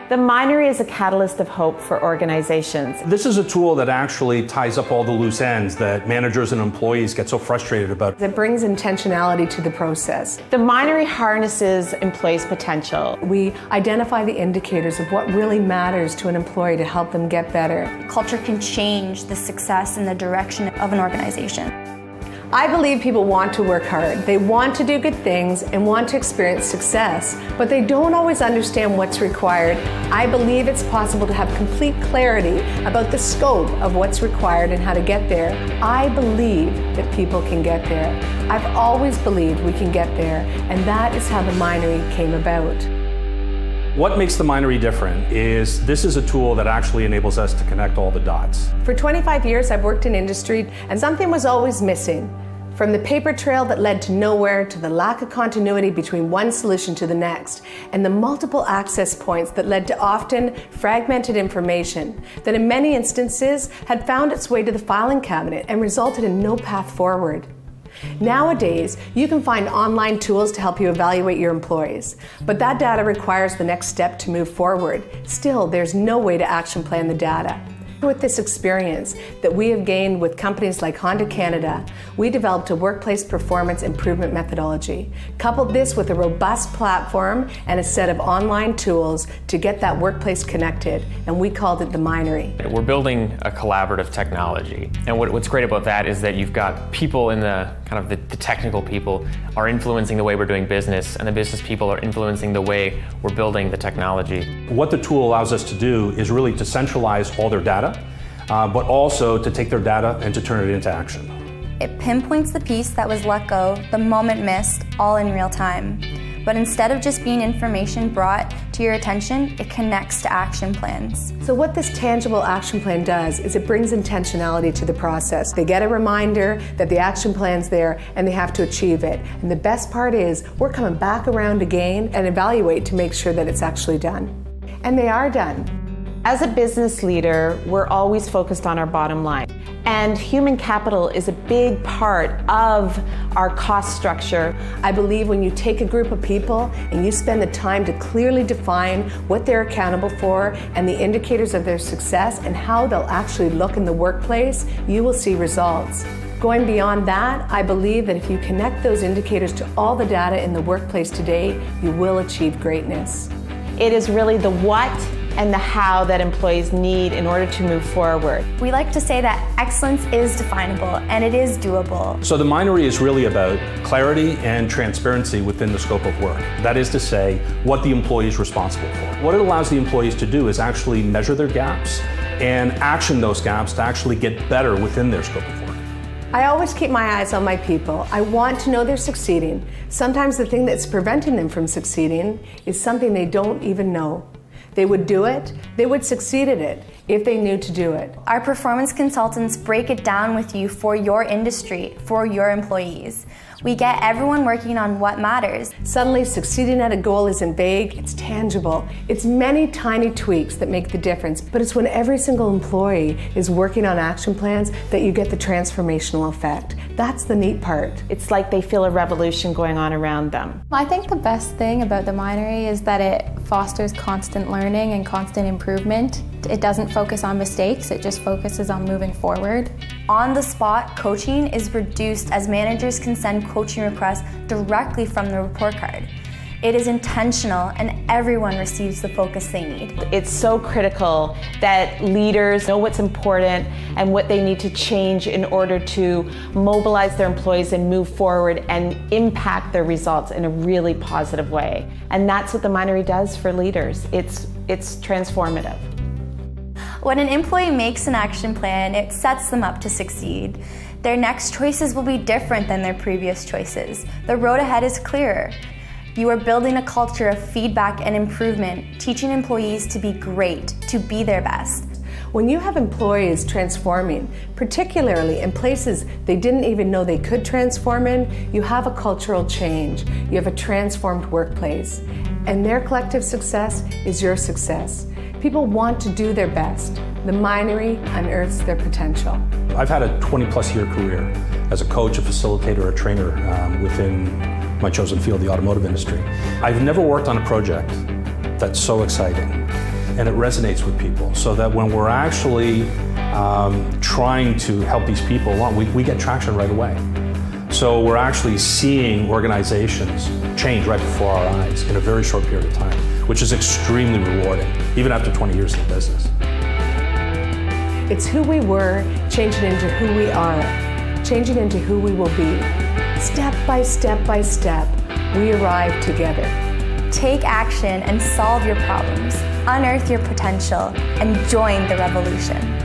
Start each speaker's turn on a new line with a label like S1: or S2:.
S1: The Minery is a catalyst of hope for organizations.
S2: This is a tool that actually ties up all the loose ends that managers and employees get so frustrated about.
S3: It brings intentionality to the process.
S1: The Minery harnesses employees' potential.
S3: We identify the indicators of what really matters to an employee to help them get better.
S4: Culture can change the success and the direction of an organization.
S3: I believe people want to work hard. They want to do good things and want to experience success, but they don't always understand what's required. I believe it's possible to have complete clarity about the scope of what's required and how to get there. I believe that people can get there. I've always believed we can get there, and that is how the Minery came about.
S2: What makes the Minery different is this is a tool that actually enables us to connect all the dots.
S3: For 25 years, I've worked in industry, and something was always missing. From the paper trail that led to nowhere to the lack of continuity between one solution to the next, and the multiple access points that led to often fragmented information that in many instances had found its way to the filing cabinet and resulted in no path forward. Nowadays, you can find online tools to help you evaluate your employees, but that data requires the next step to move forward. Still, there's no way to action plan the data. With this experience that we have gained with companies like Honda Canada, we developed a workplace performance improvement methodology. Coupled this with a robust platform and a set of online tools to get that workplace connected, and we called it the Minery.
S5: We're building a collaborative technology, and what's great about that is that you've got people in the the technical people are influencing the way we're doing business, and the business people are influencing the way we're building the technology.
S2: What the tool allows us to do is really to centralize all their data, but also to take their data and to turn it into action.
S4: It pinpoints the piece that was let go, the moment missed, all in real time. But instead of just being information brought to your attention, it connects to action plans.
S3: So what this tangible action plan does is it brings intentionality to the process. They get a reminder that the action plan's there and they have to achieve it. And the best part is we're coming back around again and evaluate to make sure that it's actually done. And they are done.
S1: As a business leader, we're always focused on our bottom line. And human capital is a big part of our cost structure.
S3: I believe when you take a group of people and you spend the time to clearly define what they're accountable for and the indicators of their success and how they'll actually look in the workplace, you will see results. Going beyond that, I believe that if you connect those indicators to all the data in the workplace today, you will achieve greatness.
S1: It is really the what and the how that employees need in order to move forward.
S4: We like to say that excellence is definable and it is doable.
S2: So the Minery is really about clarity and transparency within the scope of work. That is to say, what the employee is responsible for. What it allows the employees to do is actually measure their gaps and action those gaps to actually get better within their scope of work.
S3: I always keep my eyes on my people. I want to know they're succeeding. Sometimes the thing that's preventing them from succeeding is something they don't even know. They would do it, they would succeed at it if they knew to do it.
S4: Our performance consultants break it down with you for your industry, for your employees. We get everyone working on what matters.
S3: Suddenly, succeeding at a goal isn't vague, it's tangible. It's many tiny tweaks that make the difference, but it's when every single employee is working on action plans that you get the transformational effect. That's the neat part.
S1: It's like they feel a revolution going on around them.
S6: I think the best thing about the Minery is that it fosters constant learning and constant improvement. It doesn't focus on mistakes, it just focuses on moving forward.
S4: On-the-spot coaching is reduced as managers can send coaching requests directly from the report card. It is intentional and everyone receives the focus they need.
S1: It's so critical that leaders know what's important and what they need to change in order to mobilize their employees and move forward and impact their results in a really positive way. And that's what the Minery does for leaders. It's transformative.
S4: When an employee makes an action plan, it sets them up to succeed. Their next choices will be different than their previous choices. The road ahead is clearer. You are building a culture of feedback and improvement, teaching employees to be great, to be their best.
S3: When you have employees transforming, particularly in places they didn't even know they could transform in, you have a cultural change. You have a transformed workplace. And their collective success is your success. People want to do their best. The Minery unearths their potential.
S2: I've had a 20-plus year career as a coach, a facilitator, a trainer within my chosen field, the automotive industry. I've never worked on a project that's so exciting and it resonates with people, so that when we're actually trying to help these people along, we get traction right away. So we're actually seeing organizations change right before our eyes in a very short period of time, which is extremely rewarding, even after 20 years in the business.
S3: It's who we were, changing into who we are, changing into who we will be. Step by step by step, we arrive together.
S4: Take action and solve your problems, unearth your potential, and join the revolution.